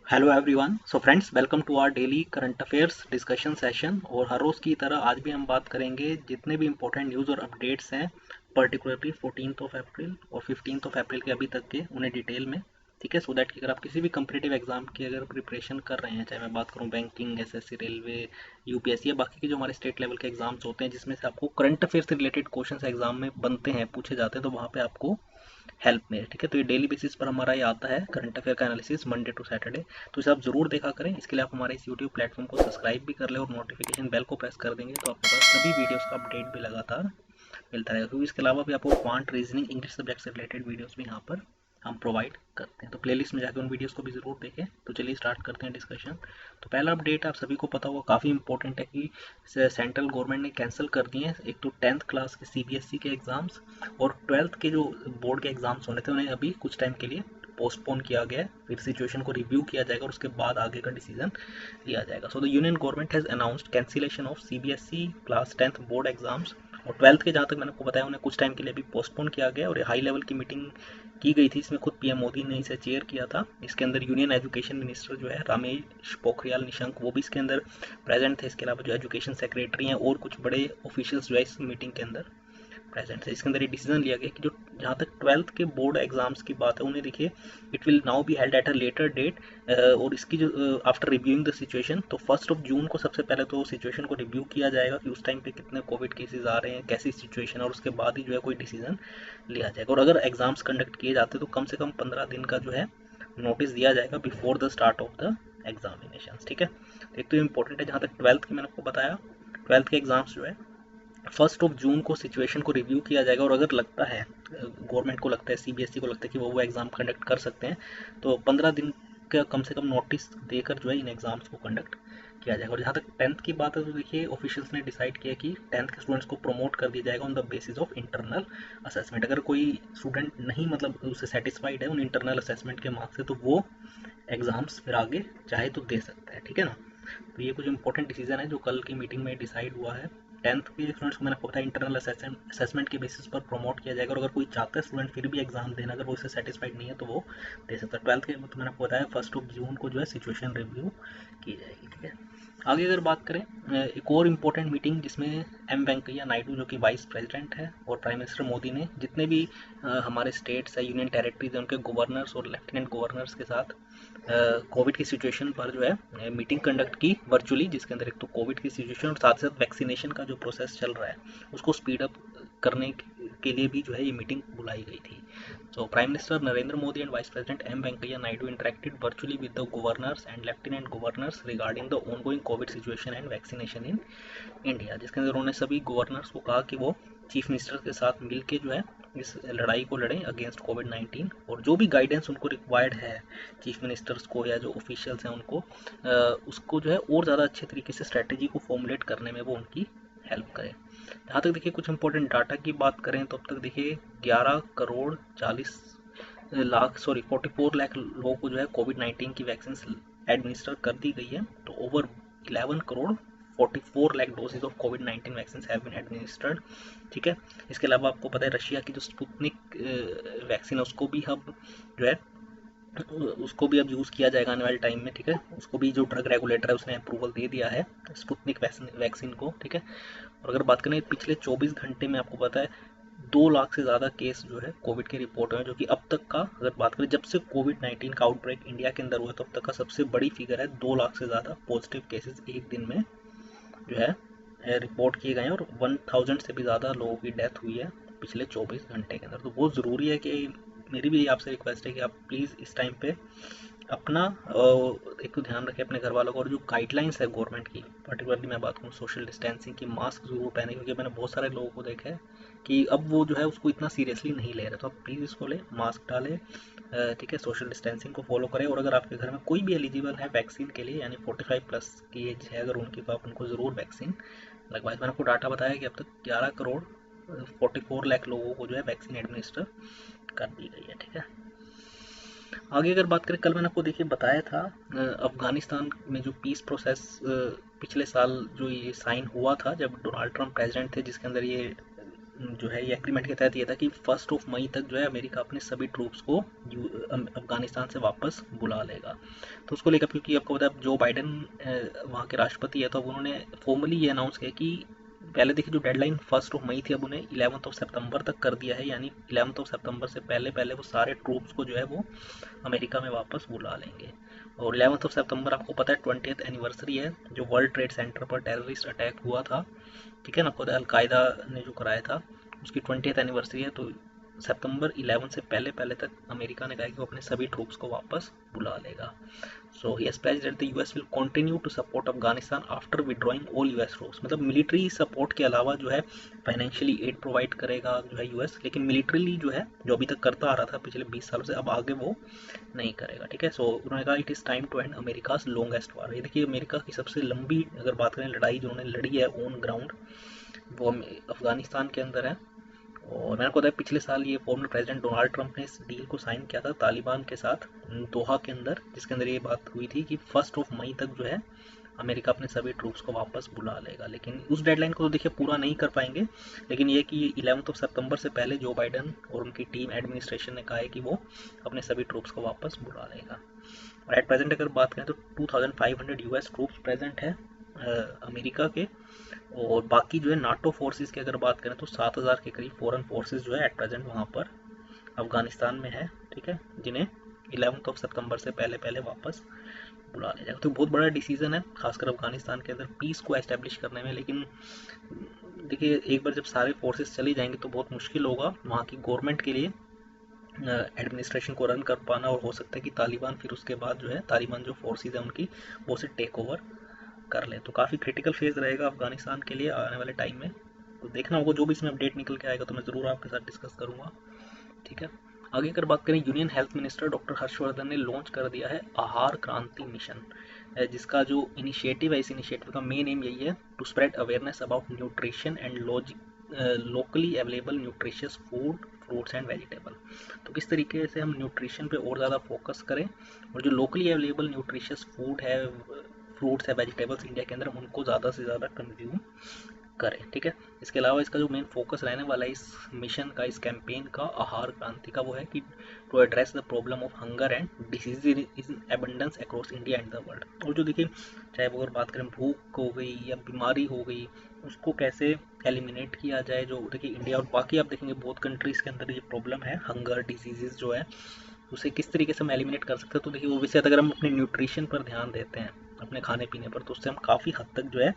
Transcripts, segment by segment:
Hello everyone. So friends, welcome to our daily current affairs discussion session. और हर रोज़ की तरह आज भी हम बात करेंगे जितने भी इंपॉर्टेंट न्यूज़ और अपडेट्स हैं, पर्टिकुलरली 14 अप्रैल और 15 अप्रैल के अभी तक के, उन्हें डिटेल में। ठीक है, सो दैट कि अगर आप किसी भी कम्पिटेटिव एग्जाम की अगर प्रिपरेशन कर रहे हैं, चाहे मैं बात करूं बैंकिंग, एसएससी, रेलवे, यूपीएससी या बाकी के जो हमारे स्टेट लेवल के एग्जाम्स होते हैं जिसमें से आपको करंट अफेयर से रिलेटेड क्वेश्चन एग्जाम में बनते हैं, पूछे जाते हैं, तो वहाँ पे आपको हेल्प में है। ठीक है, तो ये डेली बेसिस पर हमारा ये आता है करंट अफेयर का एनालिसिस मंडे टू सैटरडे। तो इसे आप जरूर देखा करें। इसके लिए आप हमारे इस यूट्यूब प्लेटफॉर्म को सब्सक्राइब भी कर लें और नोटिफिकेशन बेल को प्रेस कर देंगे, तो आपके पास सभी वीडियोस का अपडेट भी लगातार मिलता रहेगा। क्योंकि इसके अलावा भी आपको क्वांट, रीजनिंग, इंग्लिश सब्जेक्ट से रिलेटेड वीडियोस भी यहाँ पर हम प्रोवाइड करते हैं। तो प्लेलिस्ट में जाकर उन वीडियोस को भी ज़रूर देखें। तो चलिए स्टार्ट करते हैं डिस्कशन। तो पहला अपडेट आप सभी को पता होगा, काफ़ी इंपॉर्टेंट है कि सेंट्रल गवर्नमेंट ने कैंसिल कर दिए हैं एक तो 10th क्लास के सीबीएसई के एग्ज़ाम्स, और 12th के जो बोर्ड के एग्ज़ाम्स होने थे उन्हें अभी कुछ टाइम के लिए पोस्टपोन किया गया है। फिर सिचुएशन को रिव्यू किया जाएगा और उसके बाद आगे का डिसीजन लिया जाएगा। So the union government has announced cancellation of CBSE class 10th board exams. और 12th के जहाँ तक मैंने आपको बताया उन्हें कुछ टाइम के लिए अभी पोस्टपोन किया गया। और ये हाई लेवल की मीटिंग की गई थी, इसमें खुद पीएम मोदी ने इसे चेयर किया था। इसके अंदर यूनियन एजुकेशन मिनिस्टर जो है रमेश पोखरियाल निशंक, वो भी इसके अंदर प्रेजेंट थे। इसके अलावा जो एजुकेशन सेक्रेटरी हैं और कुछ बड़े ऑफिशियल्स जो है इस मीटिंग के अंदर प्रेजेंट है। इसके अंदर ये डिसीजन लिया गया कि जो जहाँ तक 12th के बोर्ड एग्जाम्स की बात है उन्हें देखिए, it will now be held at a later date. और इसकी जो आफ्टर रिव्यूइंग द सिचुएशन, तो 1 जून को सबसे पहले तो सिचुएशन को रिव्यू किया जाएगा कि उस टाइम पे कितने कोविड केसेस आ रहे हैं, कैसी सिचुएशन, और उसके बाद ही जो है कोई डिसीजन लिया जाएगा। और अगर एग्जाम्स कंडक्ट किए जाते तो कम से कम 15 दिन का जो है नोटिस दिया जाएगा before the start of the examination. ठीक है, तो एक तो इम्पोर्टेंट है। जहाँ तक 12th की मैंने आपको बताया, 12th के एग्जाम्स जो है 1 जून को सिचुएशन को रिव्यू किया जाएगा। और अगर लगता है, गवर्नमेंट को लगता है, सीबीएसई को लगता है कि वो एग्ज़ाम कंडक्ट कर सकते हैं, तो 15 दिन का कम से कम नोटिस देकर जो है इन एग्ज़ाम्स को कंडक्ट किया जाएगा। और जहाँ तक 10th की बात है, तो देखिए ऑफिशियल्स ने डिसाइड किया कि 10th के स्टूडेंट्स को प्रमोट कर दिया जाएगा on the basis of internal assessment. अगर कोई स्टूडेंट नहीं, मतलब उससे सेटिस्फाइड है उन इंटरनल असेसमेंट के मार्क्स से, तो वो एग्ज़ाम्स फिर आगे चाहे तो दे सकता है। ठीक है ना, तो ये कुछ इंपॉर्टेंट डिसीजन है जो कल की मीटिंग में डिसाइड हुआ है। 10th के स्टूडेंट्स को मैंने आपको बताया इंटरनल असेसमेंट के बेसिस पर प्रमोट किया जाएगा। और अगर कोई चाहता है स्टूडेंट फिर भी एग्जाम देना, अगर वो इससे सेटिस्फाइड नहीं है तो वो दे सकता है। 12th के तो मैंने आपको बताया 1 जून को जो है सिचुएशन रिव्यू की जाएगी। ठीक है, आगे अगर बात करें, एक और इम्पोर्टेंट मीटिंग जिसमें एम वेंकैया नायडू जो कि वाइस प्रेसिडेंट है और प्राइम मिनिस्टर मोदी ने जितने भी हमारे स्टेट्स है, यूनियन टेरिटरीज है, उनके गवर्नर्स और लेफ्टिनेंट गवर्नर्स के साथ कोविड की सिचुएशन पर जो है मीटिंग कंडक्ट की वर्चुअली, जिसके अंदर एक तो कोविड की सिचुएशन और साथ साथ वैक्सीनेशन का जो प्रोसेस चल रहा है उसको स्पीड अप करने के लिए भी जो है ये मीटिंग बुलाई गई थी। So Prime Minister Narendra Modi and Vice President M. Venkaiah Naidu interacted virtually with the governors and lieutenant governors regarding the ongoing COVID situation and vaccination in India, जिसके अंदर उन्होंने सभी गवर्नर्स को कहा कि वो चीफ मिनिस्टर के साथ मिलके जो है इस लड़ाई को लड़ें अगेंस्ट कोविड-19, और जो भी गाइडेंस उनको रिक्वायर्ड है चीफ मिनिस्टर्स को या जो ऑफिशियल्स हैं उनको, उसको जो है और ज़्यादा अच्छे तरीके से स्ट्रैटेजी को फॉर्मुलेट करने में वो उनकी हेल्प करें। जहाँ तक देखिए कुछ इंपॉर्टेंट डाटा की बात करें तो अब तक देखिए 44 लाख लोगों को जो है कोविड-19 की वैक्सीन एडमिनिस्टर कर दी गई है। तो over 11 crore 44 lakh doses of कोविड-19 वैक्सीन हैव बीन एडमिनिस्टर्ड। ठीक है, इसके अलावा आपको पता है रशिया की जो स्पुतनिक वैक्सीन है उसको भी अब जो है उसको भी अब यूज़ किया जाएगा आने वाले टाइम में। ठीक है, उसको भी जो ड्रग रेगुलेटर है उसने अप्रूवल दे दिया है स्पुतनिक वैक्सीन को। ठीक है, और अगर बात करें पिछले 24 घंटे में, आपको पता है 2 लाख से ज़्यादा केस जो है कोविड के रिपोर्ट हुए, जो कि अब तक का, अगर बात करें जब से कोविड-19 का आउटब्रेक इंडिया के अंदर हुआ तो अब तक का सबसे बड़ी फिगर है। 2 लाख से ज़्यादा पॉजिटिव केसेस एक दिन में जो है रिपोर्ट किए गए हैं, और 1000 से भी ज़्यादा लोगों की डेथ हुई है पिछले 24 घंटे के अंदर। तो बहुत ज़रूरी है कि मेरी भी आपसे रिक्वेस्ट है कि आप प्लीज़ इस टाइम पे अपना एक तो ध्यान रखें अपने घर वालों को, और जो गाइडलाइंस है गवर्नमेंट की, पर्टिकुलरली मैं बात करूँ सोशल डिस्टेंसिंग की, मास्क जरूर पहने, क्योंकि मैंने बहुत सारे लोगों को देखा है कि अब वो जो है उसको इतना सीरियसली नहीं ले रहे। तो आप प्लीज़ इसको लें, मास्क डालें, ठीक है, सोशल डिस्टेंसिंग को फॉलो करें। और अगर आपके घर में कोई भी एलिजिबल है वैक्सीन के लिए, यानी 45+ की एज है अगर उनकी, तो आप उनको ज़रूर वैक्सीन लगवाएं। मैंने आपको डाटा बताया कि अब तक 11 करोड़ 44 लाख लोगों को जो है वैक्सीन एडमिनिस्टर कर दी गई है। ठीक है, आगे अगर बात करें, कल मैंने आपको देखिए बताया था अफगानिस्तान में जो पीस प्रोसेस पिछले साल जो ये साइन हुआ था जब डोनाल्ड ट्रंप प्रेसिडेंट थे, जिसके अंदर ये जो है ये एग्रीमेंट के तहत ये था कि 1 मई तक जो है अमेरिका अपने सभी ट्रूप्स को अफगानिस्तान से वापस बुला लेगा। तो उसको लेकर, क्योंकि आपको पता है जो बाइडेन वहाँ के राष्ट्रपति है, तो अब उन्होंने फॉर्मली ये अनाउंस किया कि पहले देखिए जो डेडलाइन 1 मई थी, अब उन्हें 11 सितंबर तक कर दिया है, यानी 11 सितंबर से पहले पहले वो सारे ट्रूप्स को जो है वो अमेरिका में वापस बुला लेंगे। और 11 सितंबर आपको पता है 20th एनिवर्सरी है जो वर्ल्ड ट्रेड सेंटर पर टेररिस्ट अटैक हुआ था, ठीक है ना, खुद अलकायदा ने जो कराया था, उसकी 20th एनिवर्सरी है। तो सितंबर 11 से पहले पहले तक अमेरिका ने कहा कि वो अपने सभी ट्रूप्स को वापस बुला लेगा। So he has pledged that the US will continue to support Afghanistan after withdrawing all US troops. मतलब मिलिट्री सपोर्ट के अलावा जो है फाइनेंशियली एड प्रोवाइड करेगा जो है यूएस, लेकिन मिलिट्रीली जो है जो अभी तक करता आ रहा था पिछले 20 सालों से, अब आगे वो नहीं करेगा, ठीक है। सो उन्होंने कहा it is time to end America's longest war. ये देखिए अमेरिका की सबसे लंबी अगर बात करें लड़ाई जो उन्होंने लड़ी है ऑन ग्राउंड, वो अफगानिस्तान के अंदर है। और मैंने को बताया पिछले साल ये फॉर्मर प्रेसिडेंट डोनाल्ड ट्रंप ने इस डील को साइन किया था तालिबान के साथ दोहा के अंदर, जिसके अंदर ये बात हुई थी कि 1 मई तक जो है अमेरिका अपने सभी ट्रूप्स को वापस बुला लेगा। लेकिन उस डेडलाइन को तो देखिए पूरा नहीं कर पाएंगे, लेकिन ये कि 11 सितंबर से पहले जो बाइडन और उनकी टीम एडमिनिस्ट्रेशन ने कहा है कि वो अपने सभी ट्रूप्स को वापस बुला लेगा। और एट प्रेजेंट अगर बात करें तो 2500 यूएस ट्रूप्स प्रेजेंट है अमेरिका के, और बाकी जो है नाटो फोर्सेस की अगर बात करें तो 7000 के करीब फॉरेन फोर्सेस जो है एट प्रेजेंट वहाँ पर अफगानिस्तान में है, ठीक है, जिन्हें 11 सितंबर से पहले पहले वापस बुला लिया जाएगा। तो बहुत बड़ा डिसीजन है खासकर अफगानिस्तान के अंदर पीस को एस्टेब्लिश करने में। लेकिन देखिए एक बार जब सारे फोर्सेस चली जाएंगे तो बहुत मुश्किल होगा वहाँ की गवर्नमेंट के लिए एडमिनिस्ट्रेशन को रन कर पाना, और हो सकता है कि तालिबान फिर उसके बाद जो है तालिबान जो फोर्सेज है उनकी वो से टेक ओवर कर ले। तो काफ़ी क्रिटिकल फेज रहेगा अफगानिस्तान के लिए आने वाले टाइम में। तो देखना होगा जो भी इसमें अपडेट निकल के आएगा तो मैं ज़रूर आपके साथ डिस्कस करूँगा, ठीक है। आगे अगर बात करें, union health minister doctor Harshvardhan ने लॉन्च कर दिया है आहार क्रांति मिशन, जिसका जो इनिशिएटिव है, इस इनिशिएटिव का मेन एम यही है to spread awareness about nutrition and locally available nutritious food, fruits and vegetable. तो किस तरीके से हम न्यूट्रिशन पे और ज़्यादा फोकस करें और जो लोकली अवेलेबल न्यूट्रिशियस फूड है, फ्रूट्स है, वेजिटेबल्स इंडिया के अंदर, उनको ज़्यादा से ज़्यादा कंज्यूम करें, ठीक है। इसके अलावा इसका जो मेन फोकस रहने वाला है इस मिशन का, इस कैंपेन का, आहार क्रांति का, वो है कि to address the problem of hunger and disease in abundance across India and the world. और जो देखिए चाहे वो अगर बात करें भूख हो गई या बीमारी हो गई, उसको कैसे एलिमिनेट किया जाए। जो देखिए इंडिया और बाकी आप देखेंगे बहुत कंट्रीज़ के अंदर ये प्रॉब्लम है हंगर डिजीज़ जो है, उसे किस तरीके से हम एलिमिनेट कर सकते हैं। तो देखिए ओबियसली अगर हम अपने न्यूट्रिशन पर ध्यान देते हैं, अपने खाने पीने पर, तो उससे हम काफ़ी हद तक जो है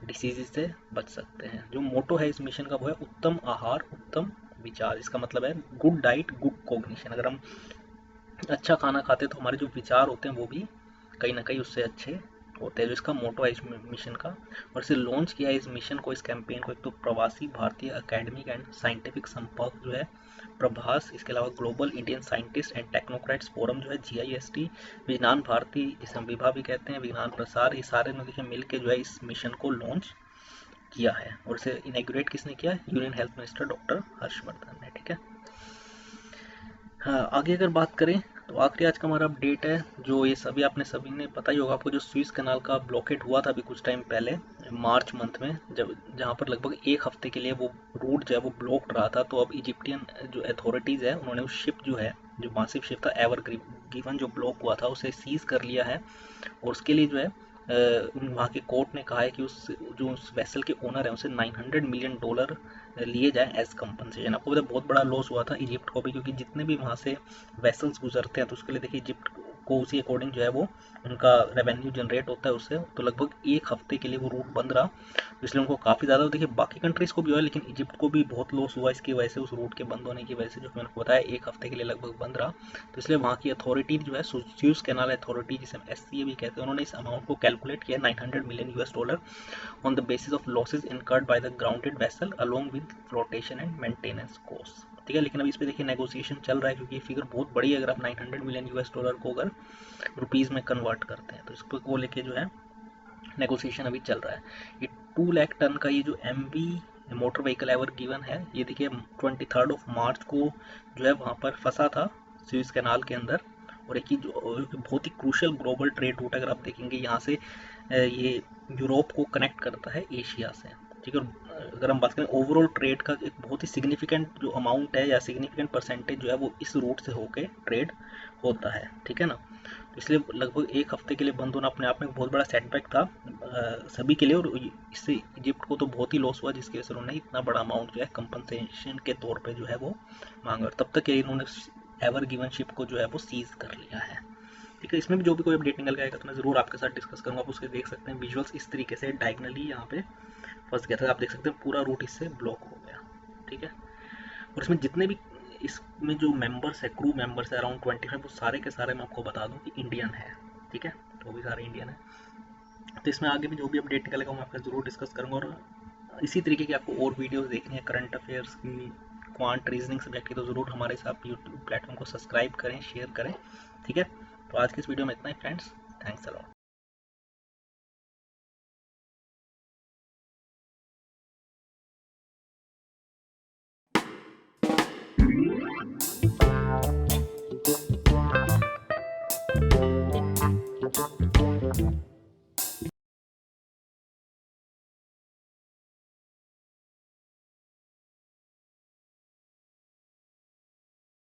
डिसीज से बच सकते हैं। जो मोटो है इस मिशन का वो है उत्तम आहार उत्तम विचार। इसका मतलब है गुड डाइट गुड कॉग्निशन। अगर हम अच्छा खाना खाते हैं तो हमारे जो विचार होते हैं वो भी कहीं ना कहीं उससे अच्छे होते हैं। जो इसका मोटो है इस मिशन का, और इसे लॉन्च किया है इस मिशन को, इस कैंपेन को, एक तो प्रवासी भारतीय एकेडमिक एंड साइंटिफिक संपर्क जो है प्रभास, इसके अलावा global Indian scientist and technocrats forum जो है GIST, विज्ञान भारती जिसे हम विभा भी कहते हैं, विज्ञान प्रसार, ये सारे ने देखिए मिल के जो है इस मिशन को लॉन्च किया है। और इसे इनैग्रेट किसने किया है? Union health minister doctor Harshvardhan ने, ठीक है। हाँ, आगे अगर बात करें तो आखिरी आज का हमारा अपडेट है जो ये सभी ने पता ही होगा आपको, जो स्विस कैनाल का ब्लॉकेट हुआ था अभी कुछ टाइम पहले मार्च मंथ में, जब जहाँ पर लगभग एक हफ्ते के लिए वो रूट जो है वो ब्लॉक्ड रहा था। तो अब इजिप्टियन जो अथॉरिटीज़ है उन्होंने उस शिप जो है, जो मासिव शिप था एवर गिवन, जो ब्लॉक हुआ था उसे सीज कर लिया है। और उसके लिए जो है वहाँ के कोर्ट ने कहा है कि उस वेसल के ओनर है उसे $900 मिलियन लिए जाए एज कंपनसेशन। आपको पता है बहुत बड़ा लॉस हुआ था इजिप्ट को भी, क्योंकि जितने भी वहाँ से वेसल्स गुजरते हैं तो उसके लिए देखिए इजिप्ट को उसी अकॉर्डिंग जो है वो उनका रेवेन्यू जनरेट होता है उससे। तो लगभग एक हफ्ते के लिए वो रूट बंद रहा, इसलिए उनको काफ़ी ज़्यादा, देखिए बाकी कंट्रीज़ को भी हुआ लेकिन इजिप्ट को भी बहुत लॉस हुआ इसकी वजह से, उस रूट के बंद होने की वजह से, जो मैंने बताया एक हफ्ते के लिए लगभग बंद रहा। तो इसलिए वहाँ की अथॉरिटी जो है स्यूज कैनाल अथॉरिटी जिसे हम SCA भी कहते हैं, उन्होंने इस अमाउंट को कैलकुलेट किया $900 million on the basis of losses incurred by the grounded vessel along with flotation and maintenance costs, ठीक है। लेकिन अभी इस पे देखिए नेगोशिएशन चल रहा है, क्योंकि ये फिगर बहुत बड़ी है। अगर आप $900 मिलियन को अगर रुपीज़ में कन्वर्ट करते हैं तो इसको लेके जो है नेगोशिएशन अभी चल रहा है। ये 2 लाख टन का ये जो MV motor vehicle ever given है, ये देखिए 23 मार्च को जो है वहाँ पर फंसा था स्विस कैनाल के अंदर। और एक ही जो बहुत ही क्रूशल ग्लोबल ट्रेड रूट, अगर आप देखेंगे यहाँ से ये यूरोप को कनेक्ट करता है एशिया से, ठीक है। अगर हम बात करें ओवरऑल ट्रेड का, एक बहुत ही सिग्निफिकेंट जो अमाउंट है या सिग्निफिकेंट परसेंटेज जो है वो इस रूट से होके ट्रेड होता है, ठीक है ना। इसलिए लगभग एक हफ्ते के लिए बंद होना अपने आप में बहुत बड़ा सेटबैक था सभी के लिए, और इससे इजिप्ट को तो बहुत ही लॉस हुआ, जिसकी वजह से उन्होंने इतना बड़ा अमाउंट जो है कंपनसेशन के तौर पे जो है वो मांगा, और तब तक इन्होंने एवर गिवन शिप को जो है वो सीज कर लिया है, ठीक है। इसमें भी जो भी कोई अपडेट निकल के आएगा तो मैं ज़रूर आपके साथ डिस्कस करूँगा। आप उसके देख सकते हैं विजुअल्स इस तरीके से डायगनली यहाँ पे फंस गया था, आप देख सकते हैं पूरा रूट इससे ब्लॉक हो गया, ठीक है। और इसमें जितने भी इसमें जो मेंबर्स है, क्रू मेंबर्स है अराउंड 25, वो सारे के सारे मैं आपको बता दूं कि इंडियन है, ठीक है, तो भी सारे इंडियन है। तो इसमें आगे भी जो भी अपडेट निकलेगा मैं आपके ज़रूर डिस्कस करूँगा, और इसी तरीके की आपको और वीडियोस देखनी है करंट अफेयर्स की, क्वांट रीजनिंग सब्जेक्ट की, तो ज़रूर हमारे साथ यूट्यूब प्लेटफॉर्म को सब्सक्राइब करें, शेयर करें, ठीक है। तो आज की इस वीडियो में इतना ही फ्रेंड्स, थैंक्स अ लॉट।